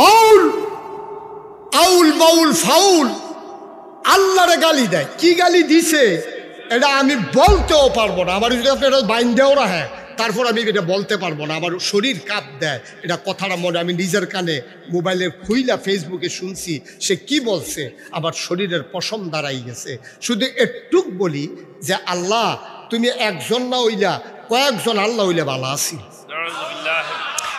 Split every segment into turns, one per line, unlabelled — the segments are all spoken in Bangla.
বাউল আউল বাউল ফাউল আল্লাহরে গালি দেয়। কি গালি দিছে এটা আমি বলতেও পারবো না। আমার যদি আপনি এটা বাইন দেও রাখে তারপর আমি এটা বলতে পারবো না। আমার শরীর কাঁপ দেয় এটা কথাটা মনে। আমি নিজের কানে মোবাইলে খুইলা ফেসবুকে শুনছি সে কি বলছে, আবার শরীরের পশম দাঁড়াই গেছে। শুধু একটুক বলি যে আল্লাহ তুমি একজন না হইলা কয়েকজন আল্লাহ হইলে ভালো আছি।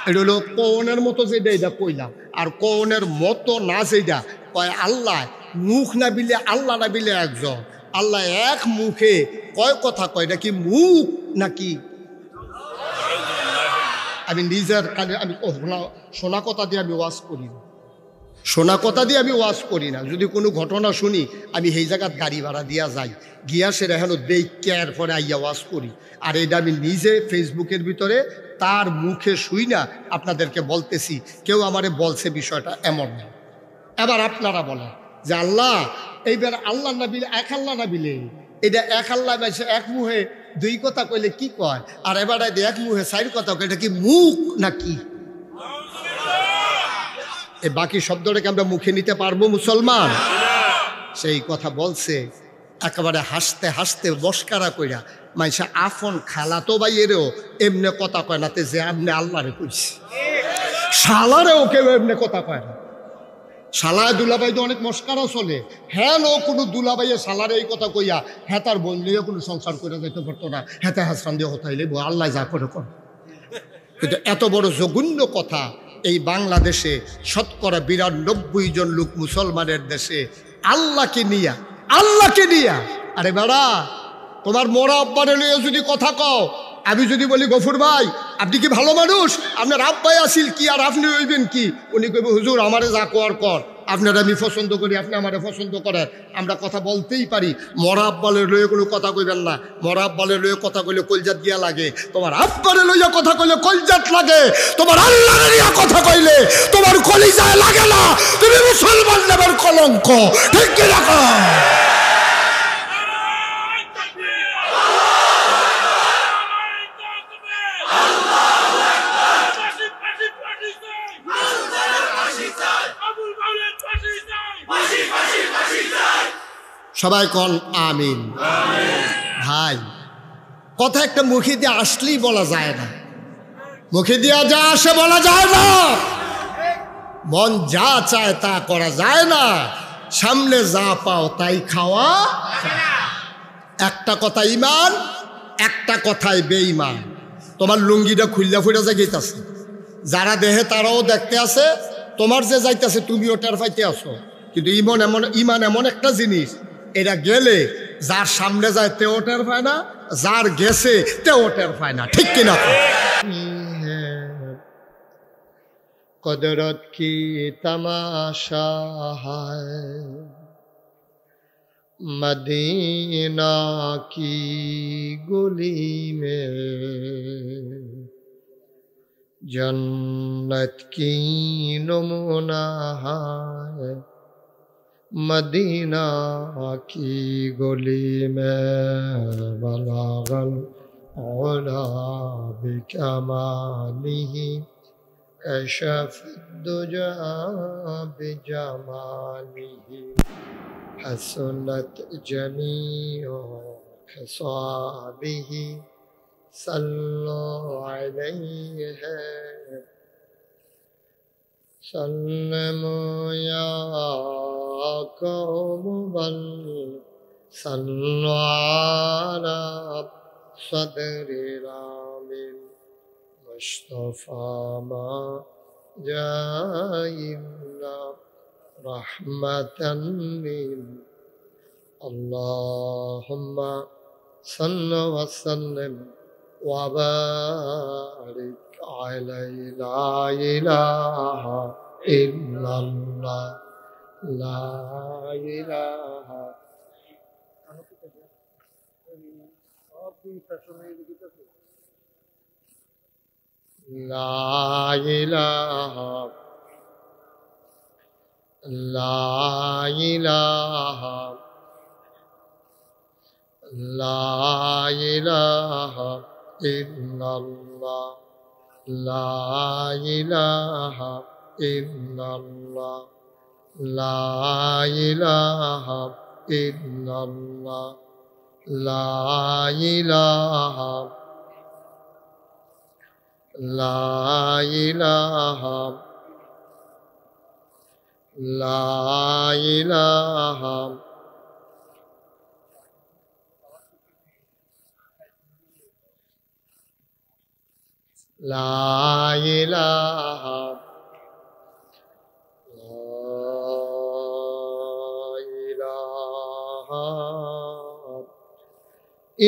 এটা হলো কৌনের মতো যেটা এটা কইলাম, আর কৌনের মতো না যেটা কয় আল্লাহ মুখ না বিলে আল্লাহ না বিলে একজন আল্লাহ এক মুখে কয় কথা কয়, এটা কি মুখ নাকি? আমি নিজের কানে আমি শোনা কথা দিয়ে আমি ওয়াজ করি না, শোনা কথা দিয়ে আমি ওয়াজ করি না। যদি কোনো ঘটনা শুনি আমি সেই জায়গাত গাড়ি ভাড়া দিয়া যাই, গিয়া সে এখনো দেখার পরে আইয়া ওয়াজ করি। আর এটা আমি নিজে ফেসবুকের ভিতরে তার মুখে শুই না আপনাদেরকে বলতেছি। কেউ আমারে বলছে বিষয়টা এমন না। এবার আপনারা বলেন যে আল্লাহ এইবার আল্লাহ না বিলে এক আল্লাহ না বিলে এটা এক আল্লাহ বাইছে এক মুখে দুই কথা কইলে কি কয়, আর এবার এক মুখে চার কথা কয়, এটা কি মুখ নাকি? এই বাকি শব্দটাকে আমরা মুখে নিতে পারবো মুসলমান? সেই কথা বলছে একেবারে হাসতে হাসতে বস্কারা কইরা। মাইসা আফন খালাতো ভাইয়েরও এমনি কথা কয় নাতে যে আপনি আল্লাহরে কইছি। শালারেও কেউ এমনি কথা কয় না। শালায় দুলাভাই তো অনেক মস্কারা চলে। হ্যাঁ নো কোনো দুলাভাইয়ের শালারে এই কথা কইয়া হ্যাঁ তার বোন নিয়ে কোনো সংসার করে যেতে পারতো না। হ্যাঁ তা হাসরান দিয়ে হতাইলে আল্লাহ যা করে কর। কিন্তু এত বড় জঘন্য কথা এই বাংলাদেশে ৯৯% জন লোক মুসলমানের দেশে আল্লাহকে নিয়া। আরে বেড়া তোমার মোরা আব্বারে লইয়া যদি কথা কও, আমি যদি বলি গফুর ভাই আপনি কি ভালো মানুষ, আপনার আব্বাই আসিল কি আর আপনি হইবেন কি, উনি কইবে হুজুর আমারে যা কর কর, আপনার আমি পছন্দ করি আপনি আমারে পছন্দ করেন, আমরা কথা বলতেই পারি। মরা আব্বালে লইয়া কোনো কথা কইবেন না। মরা আব্বালে লইয়া কথা কইলে কলজাত দিয়া লাগে, তোমার আব্বারে লইয়া কথা কইলে কলজাত লাগে, তোমার আল্লাহরে লইয়া কথা কইলে তোমার কলিজায় লাগে না। তুমি মুসলমান নামের কলঙ্ক, ঠিক কি রাখো? সবাই কন আমিন। ভাই কথা একটা মুখে দিয়ে আসলেই বলা যায় না, মুখে দিয়ে যা আসে বলা যায় না, মন যা চায় তা করা যায় না, সামনে যা পাও তাই খাওয়া। একটা কথা ইমান, একটা কথায় বেঈমান। তোমার লুঙ্গিটা খুললা ফুইরা যাইতেছে, যারা দেহে তারাও দেখতে আছে, তোমার যে যাইতেছে তুমিও টের পাইতে আসো। কিন্তু ইমান এমন একটা জিনিস, এটা গেলে যার সামনে যায় তেও টের পায় না, যার গেছে তেও টের পায় না, ঠিক কিনা? কদরত কি তমাশা হায়, মদিনা কি গলি মে जन्नत की नमूना है, मदीना की गली में बलागल औला बिकमालिही कशफ दुजा बिजमालिही हसनत जमीओ खसाबिही सल्लो अलैहि सल्लमो या कौम बल सल्लो अला सदरि रामिल मुस्तफा मा जाइल्ला रहमतन लिल अल्लाहुम्मा सल्लो व सल्लिम وبارك عليه لا إله إلا الله لا إله لا إله لا إله لا إله إلا الله لا إله ইল্লাল্লাহ লা ইলাহা ইল্লাল্লাহ লা ইলাহা লা ইলাহা লা ইলাহা লা ইলাহা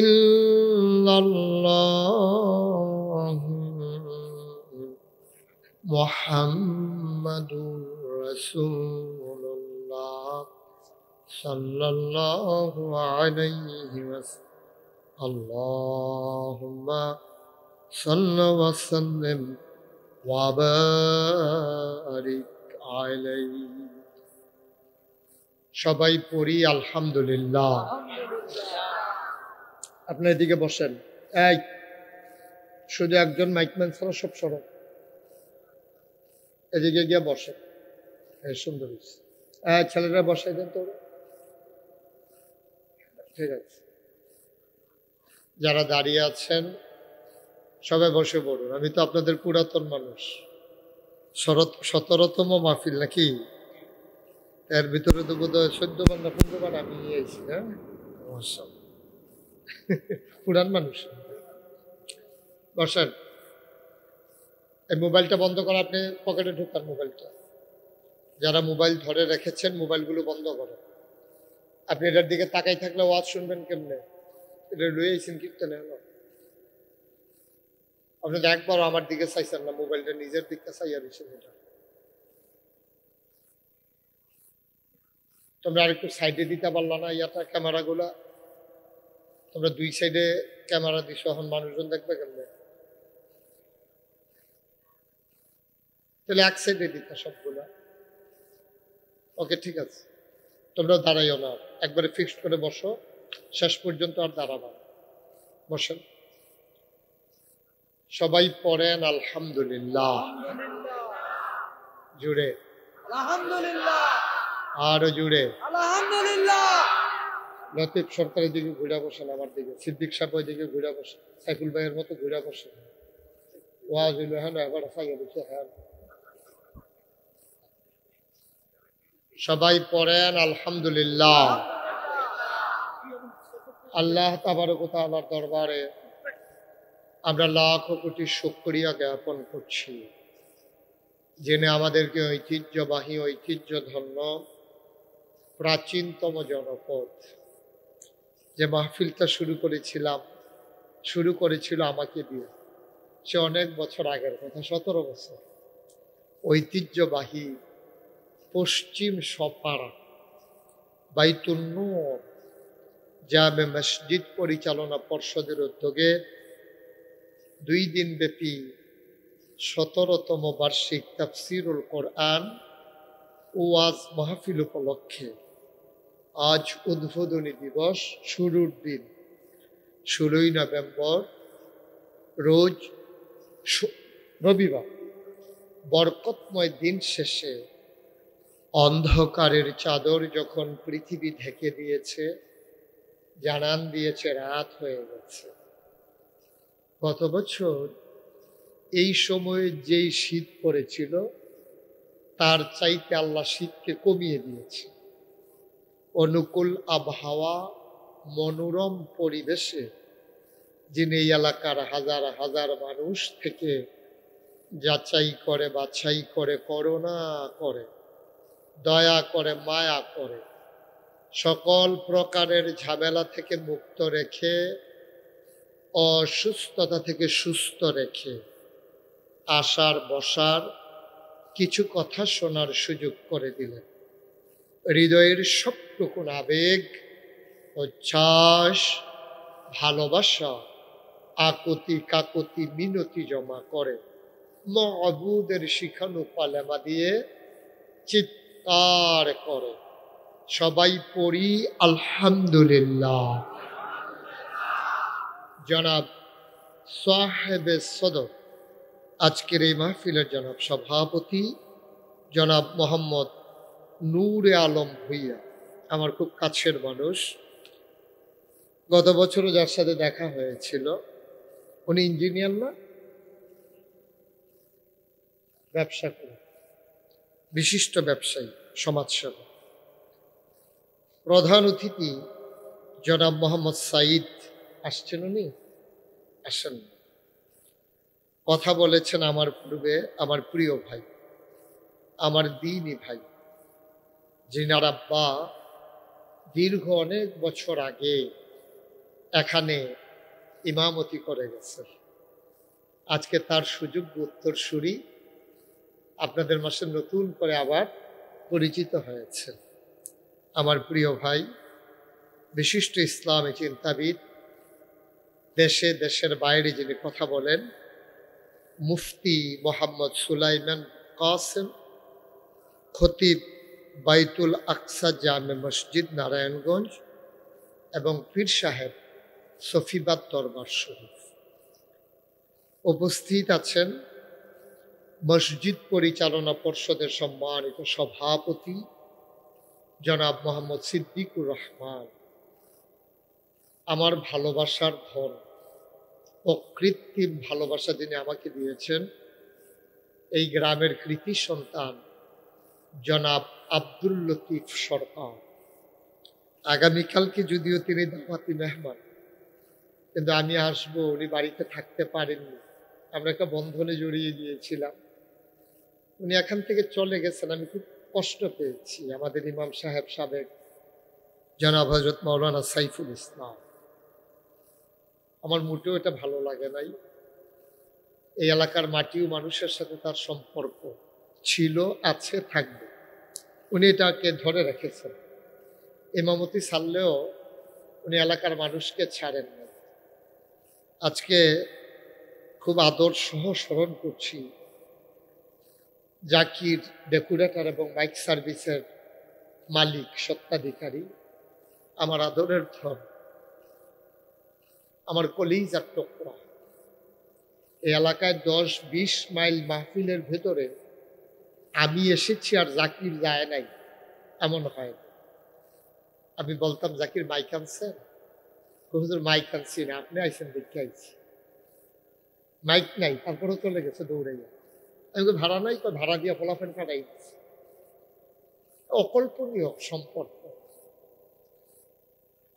ইল্লাল্লাহ মুহাম্মাদুর রাসূলুল্লাহ সাল্লাল্লাহু আলাইহি ওয়াসাল্লাম আল্লাহুম্মা সাল্লি ওয়া সাল্লিম ওয়া বারিক আলাইহি। সবাই পড়ি আলহামদুলিল্লাহ। আপনার এদিকে বসেন, এই শুধু একজন মাইকম্যান ছাড়া সব সরব, এদিকে গিয়ে বসেন। সুন্দর ছেলেরা বসাই দেন তো, ঠিক আছে। যারা দাঁড়িয়ে আছেন সবাই বসে পড়ুন। আমি তো আপনাদের পুরাতন মানুষ, 17তম মাহফিল নাকি, এর ভিতরে তো বোধ হয় 14 বার না 15 বার আমি আইছি। হ্যাঁ, পুরান মানুষ। বসেন। এই মোবাইলটা বন্ধ করা, আপনি পকেটে ঢোকান মোবাইলটা। যারা মোবাইল ধরে রেখেছেন মোবাইলগুলো বন্ধ করেন। আপনি এটার দিকে তাকাই থাকলে ওয়াজ শুনবেন কেমনে? এটা লইয়েছেন কীর্তনে হলো, আপনি তো একবারও আমার দিকে চাইছেন না, মোবাইলটা নিজের দিকটা চাইয়া দিচ্ছেন। এটা তোমরা আরেকটু সাইডে দিতে পারলো না ইয়াটা, ক্যামেরাগুলা তোমরা দুই সাইডে ক্যামেরা দিছো, এখন মানুষজন দেখবে কেমনে? তাহলে এক সাইডে দিতে সবগুলা। ওকে, ঠিক আছে। তোমরা দাঁড়াইও না, একবারে ফিক্সড করে বসো, শেষ পর্যন্ত আর দাঁড়াবা। বসেন। সবাই পড়েন আলহামদুলিল্লাহ জুড়ে, আরো জুড়ে আলহামদুলিল্লাহ। লতিফ সরকারের দিকে ঘুরে বসেন, আমার দিকে সিদ্দিক সাহেব ওই দিকে ঘুরে বসেন, সাইফুল ভাইয়ের মতো ঘুরে বসেন। ওয়াজ হইল, হ্যাঁ এবার খাইয়ে দিচ্ছে। হ্যাঁ, সবাই পড়েন আলহামদুলিল্লাহ। আল্লাহ তাবারক ওয়া তাআলার দরবারে আমরা লাখ কোটি শুকরিয়া জ্ঞাপন করছি, জেনে আমাদেরকে ঐতিহ্যবাহী ঐতিহ্যধন্য প্রাচীনতম জনপদ যে মাহফিলটা শুরু করেছিল আমাকে দিয়ে, সে অনেক বছর আগের কথা, 17 বছর। ঐতিহ্যবাহী পশ্চিম সপাড়া বাইতুন নূর জামে মসজিদ পরিচালনা পর্ষদের উদ্যোগে 2 দিন ব্যাপী 17তম বার্ষিক তাফসীরুল কোরআন ওয়াজ মাহফিল উপলক্ষে আজ উদ্বোধনী দিবস, শুরুর দিন 16ই নভেম্বর, রোজ রবিবার। বরকতময় দিন শেষে অন্ধকারের চাদর যখন পৃথিবী ঢেকে দিয়েছে, জানান দিয়েছে রাত হয়ে গেছে। গত বছর এই সময়ে যেই শীত পড়েছিল তার চাইতে আল্লাহ শীতকে কমিয়ে দিয়েছে। অনুকূল আবহাওয়া, মনোরম পরিবেশে যিনি এই এলাকার হাজার হাজার মানুষ থেকে যাচাই করে, বাছাই করে, করুণা করে, দয়া করে, মায়া করে, সকল প্রকারের ঝামেলা থেকে মুক্ত রেখে, অসুস্থতা থেকে সুস্থ রেখে আসার বসার, কিছু কথা শোনার সুযোগ করে দিলেন। হৃদয়ের সবটুকু আবেগ, উচ্ছ্বাস, ভালোবাসা, আকুতি কাকুতি মিনতি জমা করে মাবুদের শিখানো কালেমা দিয়ে চিৎকার করে সবাই পড়ি আলহামদুলিল্লাহ। জনাব সাহেবে সদর, আজকের এই মাহফিলের জনাব সভাপতি জনাব মোহাম্মদ নূরে আলম ভুইয়া আমার খুব কাছের মানুষ। গত বছরও যার সাথে দেখা হয়েছিল, উনি ইঞ্জিনিয়ার না, ব্যবসা করে, বিশিষ্ট ব্যবসায়ী, সমাজসেবী। প্রধান অতিথি জনাব মোহাম্মদ সাইদ আসছেন, উনি আসেন, কথা বলেছেন আমার পূর্বে আমার প্রিয় ভাই, আমার দ্বীনি ভাই, যিনার আব্বা দীর্ঘ অনেক বছর আগে এখানে ইমামতি করে গেছেন। আজকে তার সুযোগ্য উত্তরসূরি আপনাদের মাঝে নতুন করে আবার পরিচিত হয়েছে। আমার প্রিয় ভাই, বিশিষ্ট ইসলামী চিন্তাবিদ, দেশে দেশের বাইরে যিনি কথা বলেন, মুফতি মোহাম্মদ সুলাইমান কাসেম, খতিব বাইতুল আকসা জামে মসজিদ নারায়ণগঞ্জ এবং পীর সাহেব সফিবাদ দরবার শরীফ। উপস্থিত আছেন মসজিদ পরিচালনা পর্ষদের সম্মানিত সভাপতি জনাব মোহাম্মদ সিদ্দিকুর রহমান। আমার ভালোবাসার ধন, অকৃত্রিম ভালোবাসা যিনি আমাকে দিয়েছেন, এই গ্রামের কৃতি সন্তান জনাব আব্দুল লতিফ সরকার। আগামীকালকে যদিও তিনি দাওয়াতি মেহমান, কিন্তু আমি আসবো, উনি বাড়িতে থাকতে পারেননি, আমরা একটা বন্ধনে জড়িয়ে গিয়েছিলাম, উনি এখান থেকে চলে গেছেন। আমি খুব কষ্ট পেয়েছি। আমাদের ইমাম সাহেব সাবেক জনাব হযরত মাওলানা সাইফুল ইসলাম, আমার মোটেও এটা ভালো লাগে নাই। এই এলাকার মাটি ও মানুষের সাথে তার সম্পর্ক ছিল, আছে, থাকবে। উনি এটাকে ধরে রেখেছেন। ইমামতি ছাড়লেও উনি এলাকার মানুষকে ছাড়েন না। আজকে খুব আদর সহ স্মরণ করছি জাকির ডেকোরেটর এবং মাইক সার্ভিসের মালিক, সত্ত্বাধিকারী, আমার আদরের ধন, আমার কলিজার টুকরা। এই এলাকায় 10-20 মাইল মাহফিলের ভেতরে আমি এসেছি আর জাকির যায় নাই, এমন হয় না। আমি বলতাম, জাকির মাইক আনছেন? হুজুর মাইক আনছি না, আপনি আইসেন দেখে আইছি। মাইক নাই, তারপরেও চলে গেছে দৌড়াইয়া। আমি ভাড়া নাই, তো ভাড়া দিয়ে ফলাফেন কাটাই দিচ্ছি। অকল্পনীয় সম্পর্ক।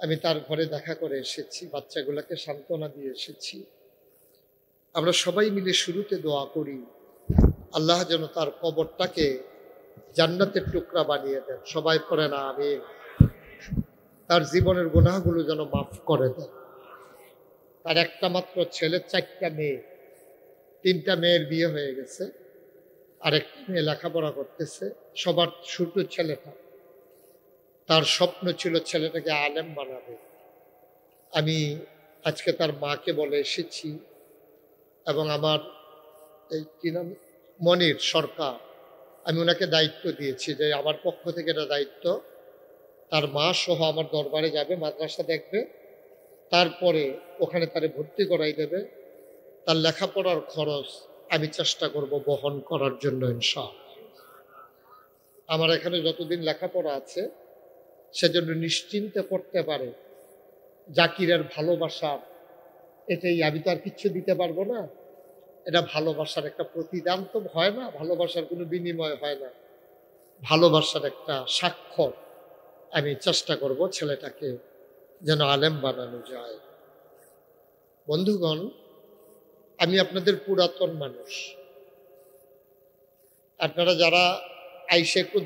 আমি তার ঘরে দেখা করে এসেছি, বাচ্চাগুলোকে সান্ত্বনা দিয়ে এসেছি। আমরা সবাই মিলে শুরুতে দোয়া করি, আল্লাহ যেন তার কবরটাকে জান্নাতের টুকরা বানিয়ে দেন। সবাই পড়ে না আমিন। তার জীবনের গুনাহগুলো যেন মাফ করে দেন। তার একটা মাত্র ছেলে, 4টা মেয়ে, 3টা মেয়ের বিয়ে হয়ে গেছে, আর একটা মেয়ে লেখাপড়া করতেছে। সবার ছোট ছেলেটা, তার স্বপ্ন ছিল ছেলেটাকে আলেম বানাবে। আমি আজকে তার মাকে বলে এসেছি, এবং আমার এই কি নাম, মনির সরকার, আমি ওনাকে দায়িত্ব দিয়েছি যে আমার পক্ষ থেকে এটা দায়িত্ব, তার মা সহ আমার দরবারে যাবে, মাদ্রাসা দেখবে, তারপরে ওখানে তারে ভর্তি করাই দেবে। তার লেখাপড়ার খরচ আমি চেষ্টা করব বহন করার জন্য ইনশাআল্লাহ। আমার এখানে যতদিন লেখাপড়া আছে, সেজন্য নিশ্চিন্তে করতে পারে জাকিরের ভালোবাসা এটাই। আমি তো আর কিচ্ছু দিতে পারবো না, এটা ভালোবাসার একটা প্রতিদান তো হয় না, ভালোবাসার কোনো বিনিময় হয় না, ভালোবাসার একটা স্বাক্ষর। আমি চেষ্টা করব ছেলেটাকে যেন আলেম বানানো যায়। বন্ধুগণ, আমি আপনাদের পুরাতন মানুষ, আপনারা যারা আইসে একটু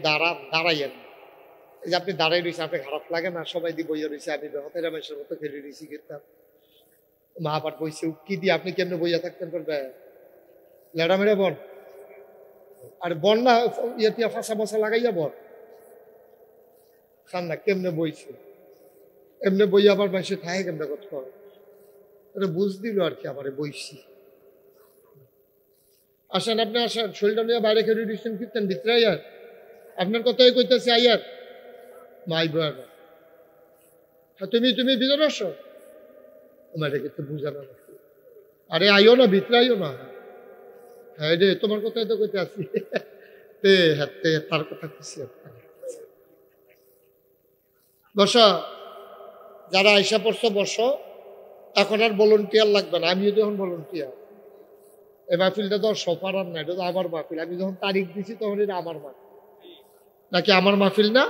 দাঁড়াইয়েন। এই যে আপনি দাঁড়াই রয়েছে, আপনি খারাপ লাগে না? সবাই দিয়ে বইয়া রয়েছে, আমি বেহতের রমেশের মতো খেলে রয়েছি, খেতাম মা আবার বইছে উকি দিয়ে, আপনি কেমনে বইয়া থাকতেন? করবে লেড়া মেরে বল, আর বল না ইয়ে ফাঁসা মশা লাগাইয়া বল, খান না কেমনে বইছে, এমনি বই আবার মানুষের থাকে কেমনে করতে হবে, এটা বুঝ দিল আর কি। আমার বইছি, আসেন আপনি আসেন, শরীরটা নিয়ে বাইরে খেলে দিচ্ছেন, ফিরতেন ভিতরে আয়ার, আপনার কথাই কইতেছে আয়ার মাই বয়ার। তুমি ভিতরে আসো, তোমার কিন্তু বুঝানো না। আরে আইও না, ভিতরে আইও না। হ্যাঁ রে, তোমার কথাই তো কইতে আসি। তার কথা খুশি বস, যারা আইসা পড়ছো বসো, এখন আর ভলেন্টিয়ার লাগবে না, আমিও যখন ভলেন্টিয়ার। এই মাহফিলটা তো সফার আর না, এটা তো আমার মাহফিল। আমি যখন তারিখ দিছি তখন এটা আমার মাহফিল, নাকি আমার মাহফিল না?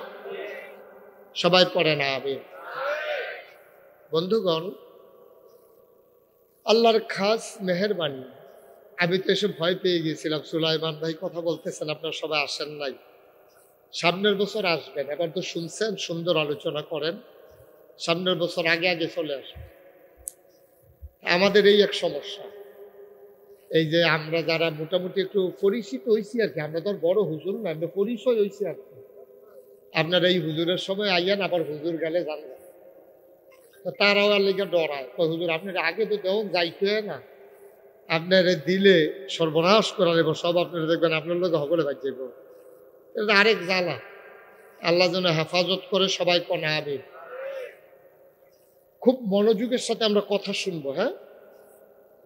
সবাই পড়ে না আমি। বন্ধুগণ, আল্লাহর খাস মেহেরবানি। আমি তো এসে ভয় পেয়ে গিয়েছিলাম, সুলাইমান ভাই কথা বলতেছেন, আপনারা সবাই আসেন নাই, সামনের বছর আসবেন। এবার তো শুনছেন, সুন্দর আলোচনা করেন, সামনের বছর আগে আগে চলে আসবেন। আমাদের এই এক সমস্যা, এই যে আমরা যারা মোটামুটি একটু পরিচিত হয়েছি আর কি, আমরা তো বড় হুজুর না, আমরা পরিচয় হয়েছি আর কি। আপনারা এই হুজুরের সময় আইয়ান, আবার হুজুর গেলে জানবেন, তারাও আর লেগে ডরায়, হুজুর আপনার আগে তো দেওয়া যাইতে না, আপনারা দিলে সর্বনাশ করা নেব সব, আপনারা দেখবেন আপনার লোক হগলে বাদ যাইব। এটা আরেক জ্বালা, আল্লাহ যেন হেফাজত করে, সবাই কনা হবে। খুব মনোযোগের সাথে আমরা কথা শুনবো। হ্যাঁ,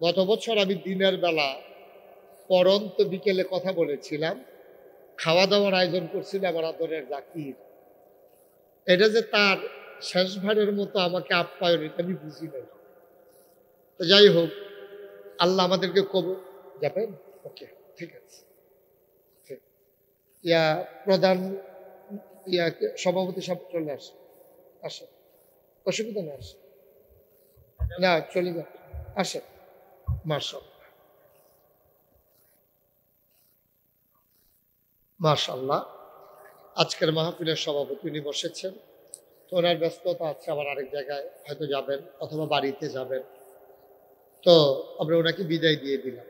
গত বছর আমি দিনের বেলা পরন্ত বিকেলে কথা বলেছিলাম, খাওয়া দাওয়ার আয়োজন করছিল আমার আদরের জাকির। এটা যে তার শেষবারের মতো আমাকে আপ্যায়ন, এটা আমি বুঝি নাই। তো যাই হোক, আল্লাহ আমাদেরকে কবুল যাবেন। ওকে, ঠিক আছে। ইয়া প্রধান ইয়া সভাপতি সব চলে আসে, আসে, অসুবিধা নেই, আসে না, চলে যান, আসে। মাশাআল্লাহ, আজকের মাহফিলের সভাপতি উনি বসেছেন, তো ওনার ব্যস্ততা আছে, আবার আরেক জায়গায় হয়তো যাবেন অথবা বাড়িতে যাবেন, তো আমরা ওনাকে বিদায় দিয়ে দিলাম।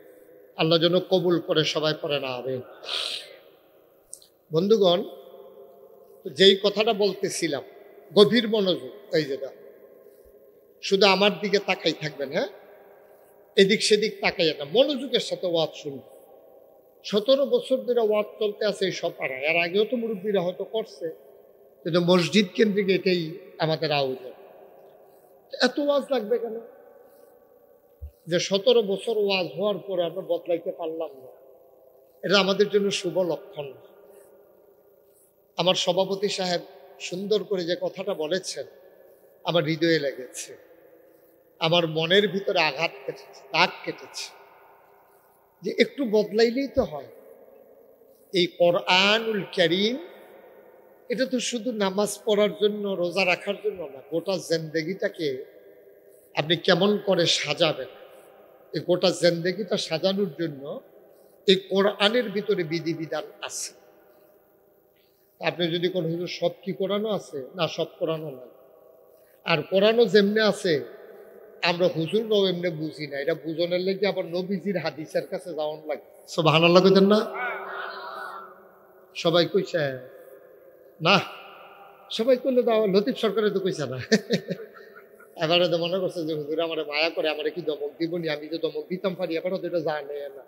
আল্লাহ যেন কবুল করে, সবাই পড়ে না হবে। বন্ধুগণ, যেই কথাটা বলতেছিলাম, গভীর মনোযোগ, এই যেটা শুধু আমার দিকে তাকাই থাকবেন। হ্যাঁ, এদিক সেদিক তাকাই না, মনোযোগের সাথে ওয়াজ শুনবেন। 17 বছর ধরে ওয়াজ চলতে আছে এই সব পাড়ায়, এর আগেও তো মুরব্বীরা হয়তো করছে, কিন্তু মসজিদ কেন্দ্রিক এটাই আমাদের আয়োজন। এত ওয়াজ লাগবে কেন? যে 17 বছর ওয়াজ হওয়ার পরে আমরা বদলাইতে পারলাম না, এটা আমাদের জন্য শুভ লক্ষণ। আমার সভাপতি সাহেব সুন্দর করে যে কথাটা বলেছেন, আমার হৃদয়ে লেগেছে, আমার মনের ভিতরে আঘাত কেটেছে, দাগ কেটেছে, যে একটু বদলাইলেই তো হয়। এই কোরআনুল কারীম, এটা তো শুধু নামাজ পড়ার জন্য, রোজা রাখার জন্য না, গোটা জিন্দেগিটাকে আপনি কেমন করে সাজাবেন, এই গোটা জিন্দেগিটা সাজানোর জন্য এই কোরআনের ভিতরে বিধিবিধান আছে। আপনি যদি কোন হুজুর সব কি কোরআনও আছে না, সব কোরআনও নাই। আর কোরআনও যেমনে আছে, আমরা হুজুররাও এমনি বুঝি না, এটা বুঝনের লেগে আবার নবীজির হাদিসের কাছে যাওয়ান লাগে। সুবহানাল্লাহ কইতেন না? সবাই কইছে না, সবাই কইলে তো লতিফ সরকারে তো কইছে না। এবারে তো মনে করছে যে হুজুর আমার মায়া করে, আমার কি দমক দিবনি, আমি তো দমক দিতাম পারি, এবারও তো এটা জানে না।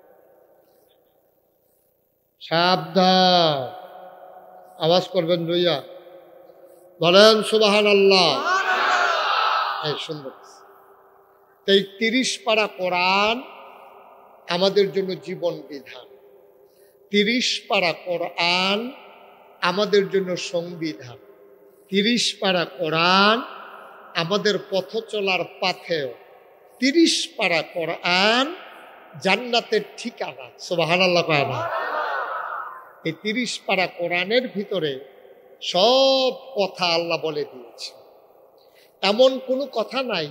সাবধান, আওয়াজ করবেন লইয়া, বলেন সুবহানাল্লাহ। এই সুন্দর, এই 30 পারা কোরআন আমাদের জন্য জীবন বিধান, 30 পারা কোরআন আমাদের জন্য সংবিধান, 30 পারা কোরআন আমাদের পথ চলার পাথেও, 30 পারা কোরআন জান্নাতের ঠিকানা। সুবহানাল্লাহ কয় না? এই 30 পারা কোরআনের ভিতরে সব কথা আল্লাহ বলে দিয়েছে, এমন কোনো কথা নাই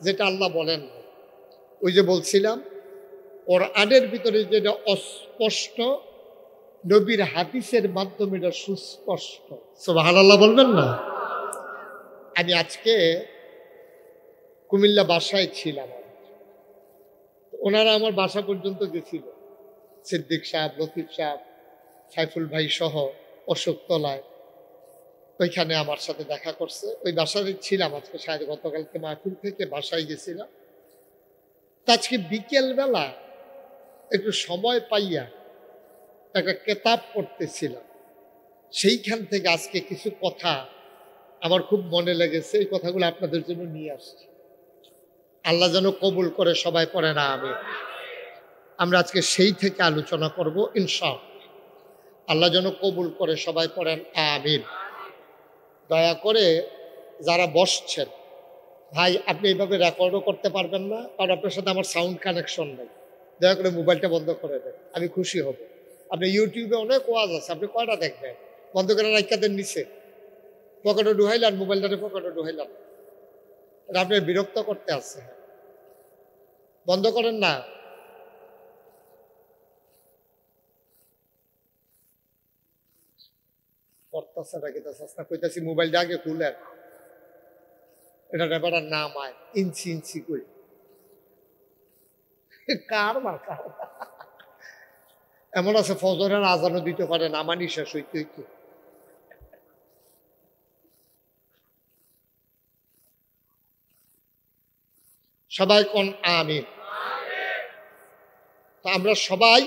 যেটা আল্লাহ বলেন না। ওই যে বলছিলাম, কোরআনের ভিতরে যেটা অস্পষ্ট, নবীর হাদিসের মাধ্যমে এটা সুস্পষ্ট। সুবহানাল্লাহ বলবেন না? আমি আজকে কুমিল্লা বাসায় ছিলাম, ওনারা আমার বাসা পর্যন্ত গেছিল, সিদ্দিক সাহেব, লতিফ সাহেব, সাইফুল ভাই সহ, অশোকতলায়, ওইখানে আমার সাথে দেখা করছে। ওই বাসায় ছিলাম আজকে, শায়দ গতকালকে মাহফিল থেকে বাসায় গেছিলাম। তা আজকে বিকেলবেলা একটু সময় পাইয়া একটা কেতাব পড়তেছিলাম, সেইখান থেকে আজকে কিছু কথা আমার খুব মনে লেগেছে, এই কথাগুলো আপনাদের জন্য নিয়ে আসছি। আল্লাহ যেন কবুল করে, সবাই পড়ে না আমি। আমরা আজকে সেই থেকে আলোচনা করব ইনশাআল্লাহ। আল্লাহ যেন কবুল করে, সবাই পড়েন আমিন। দয়া করে যারা বসছেন, ভাই আপনি এইভাবে রেকর্ডও করতে পারবেন না, কারণ আপনার সাথে আমার সাউন্ড কানেকশন নেই। দয়া করে মোবাইলটা বন্ধ করে দেন, আমি খুশি হব। আপনি ইউটিউবে অনেক ওয়াজ আছে, আপনি কয়টা দেখবেন? বন্ধ করে রাখা দেন নিচে, পকেটে ঢুকাইলাম, মোবাইলটাতে পকেটে ঢুকাইলাম। এটা আপনি বিরক্ত করতে আসছে, বন্ধ করেন না। কইতাছি মোবাইলটা আগে খুলেন, এটা ব্যাপার নাম আয় ইঞ্চি ইঞ্চি কই কার মার্কা। এমন আছে ফজরের আজানও দিতে পারে না, মানি শেষ হইতে হইতে। সবাই কোন আমিন। তো আমরা সবাই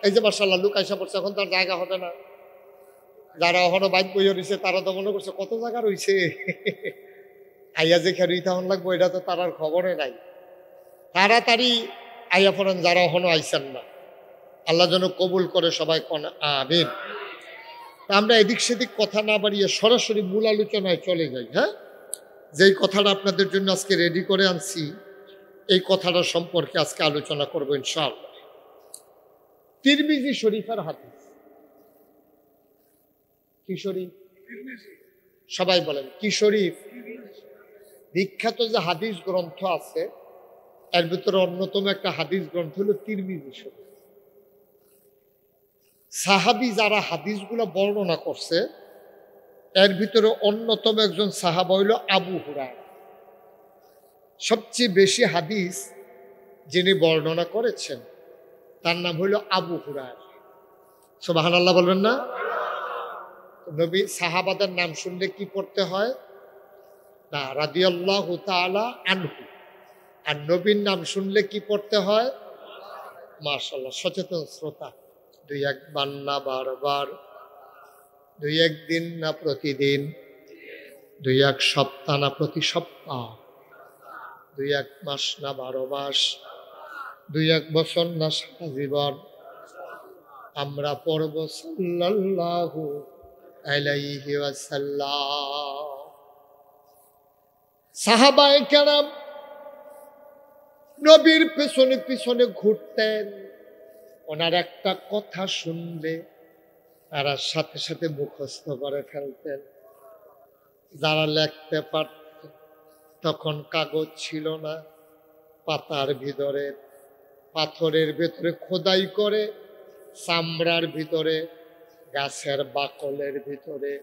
এই যে মাশাআল্লাহ লোক আইসা পড়ছে, এখন তার জায়গা হবে না। যারা এখনো বাইক বইয়ে রয়েছে তারা তো মনে করছে কত জায়গা রয়েছে, আইয়া যে খেয়ে তখন লাগবো, এটা তো তার আর খবরে নাই। তাড়াতাড়ি আইয়া পড়েন যারা এখনো আইসেন না। আল্লাহ যেন কবুল করে, সবাই কোন আমিন। আমরা এদিক সেদিক কথা না বাড়িয়ে সরাসরি মূল আলোচনায় চলে যাই। হ্যাঁ, যেই কথাটা আপনাদের জন্য আজকে রেডি করে আনছি, এই কথাটা সম্পর্কে আজকে আলোচনা করবো ইনশাআল্লাহ। তিরমিজি শরীফের হাদিস। কি শরীফ? সবাই বলেন কি শরীফ? বিখ্যাত যে হাদিস গ্রন্থ আছে এর ভিতরে অন্যতম একটা হাদিস গ্রন্থ হলো তিরমিজি শরীফ। সাহাবী যারা হাদিসগুলো বর্ণনা করছে এর ভিতরে অন্যতম একজন সাহাবা হইল আবু হুরায়রা। সবচেয়ে বেশি হাদিস যিনি বর্ণনা করেছেন তার নাম হইল আবু হুরায়রা। সুবহানাল্লাহ বলবেন না? নবী সাহাবাদের নাম শুনলে কি পড়তে হয়? না, রাদিয়াল্লাহু তাআলা আনহু। আর নবীর নাম শুনলে কি পড়তে হয়? মাশাআল্লাহ, সচেতন শ্রোতা। দুই একবার না বারবার, দুই একদিন না প্রতিদিন, দুই এক সপ্তাহ না প্রতি সপ্তাহ, দুই এক মাস না 12 মাস, দুই এক বছর না সারা জীবন আমরা পড়ব সাল্লাল্লাহু আলাইহি ওয়াসাল্লাম। সাহাবায়ে কেরাম নবীর পেছনে পেছনে ঘুরতেন, ওনার একটা কথা শুনলে তারা সাথে সাথে মুখস্থ করে ফেলতেন। যারা লিখতে পারত, তখন কাগজ ছিল না, পাতার ভিতরে পাথরের ভেতরে খোদাই করে, চামড়ার ভিতরে, গাছের বাকলের ভিতরে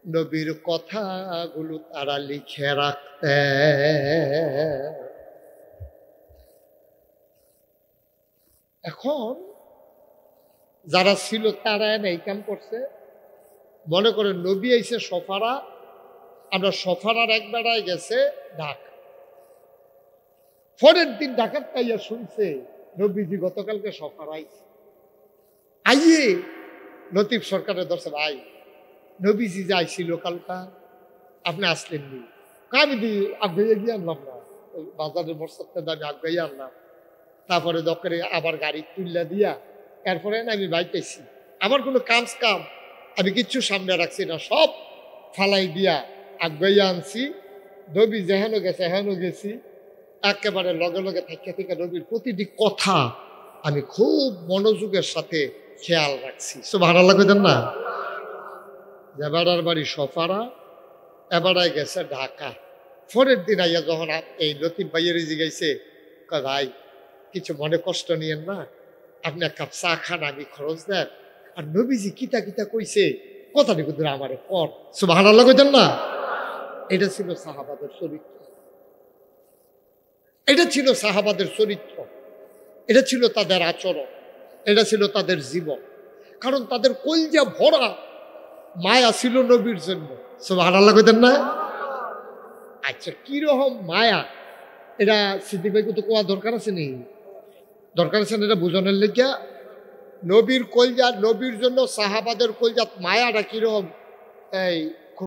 নবীর কথাগুলো তারা লিখে রাখতেন। এখন যারা ছিল তারা এই কাম করছে। মনে করেন নবী আইছে সফারা, আমরা সফারার এক বেড়ায় গেছে ঢাকা। পরের দিন ঢাকার তাইয়া শুনছে নবীজি গতকালকে সফারা আইছে। আইয়ে লতিফ সরকারের দর্শে, ভাই নবীজি যে আইছিল কালকা, আপনি আসলেন নি? আমি আগাইয়া গিয়ে আনলাম না, ওই বাজারের মোটরসাইকেল আমি আগাইয়া আনলাম। তারপরে দরকারে আবার গাড়ি তুললা দিয়া এরপরে আমি বাইতেছি। আমার কোনো কাম আমি কিচ্ছু সামনে রাখছি না, সব ফালাই দিয়া আগাইয়া আনছি। নবী যেহেন গেছে হেন গেছি, একেবারে লগে লগে থেকে থেকে নবীর প্রতিটি কথা আমি খুব মনোযোগের সাথে খেয়াল রাখছি। সুবহানাল্লাহ কইতেন না? এবারার বাড়ি সফারা, এবারায় গেছে ঢাকা। পরের দিন আইয়া যখন এই লতিফ ভাইয়ের জিগাইছে, ভাই কিছু মনে কষ্ট নিয়েন না, আপনি এক কাপ চা খান, আমি খরচ দেন। আর নবীজি কিতা কিতা কইছে কথাটি কিন্তু আমারে কর। সুবহানাল্লাহ কইতেন না? এটা ছিল সাহাবাদের চরিত্র, এটা ছিল সাহাবাদের চরিত্র, এটা ছিল তাদের আচরণ, এটা ছিল তাদের জীবন। কারণ তাদের কলজা ভরা মায়া ছিল নবীর জন্য। সুবহানাল্লাহ কইতেন না? আচ্ছা, কিরকম মায়া এটা সিদ্দিক ভাই তো কোয়া দরকার আছে নি? দরকার আছে না এটা বুঝানোর লেগিয়া? নবীর কলজা, নবীর জন্য সাহাবাদের কলজা মায়াটা কিরকম এই